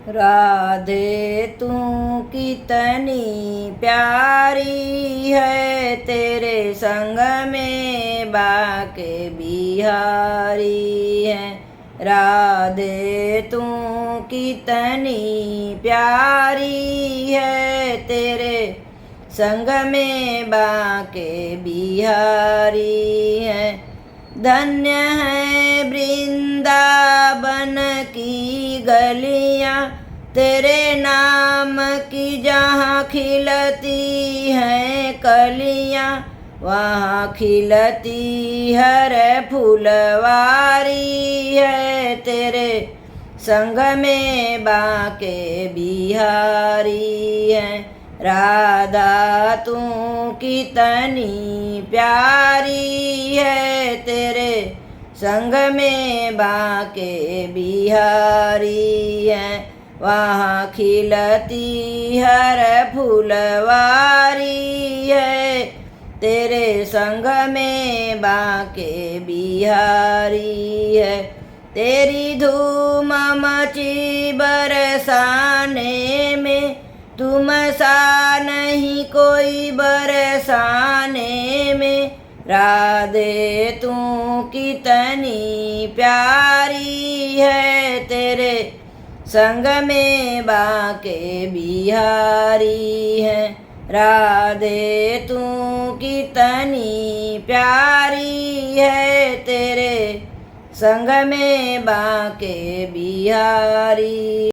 राधे तू कितनी प्यारी है, तेरे संग में बाके बिहारी है। राधे तू कितनी प्यारी है, तेरे संग में बाके बिहारी है। धन्य है वृंदावन की गलियाँ, तेरे नाम की जहाँ खिलती हैं कलियाँ, वहाँ खिलती हर फुलवारी है। तेरे संग में बाके बिहारी है। राधा तू कितनी प्यारी है, तेरे संग में बाके बिहारी है। वहाँ खिलती हर फुलवारी है, तेरे संग में बाके बिहारी है। तेरी धूम मची बरसाने में, तुम सा नहीं कोई बरसाने में। राधे तू कितनी प्यारी है, तेरे संग में बाके बिहारी है। राधे तू कितनी प्यारी है, तेरे संग में बाके बिहारी।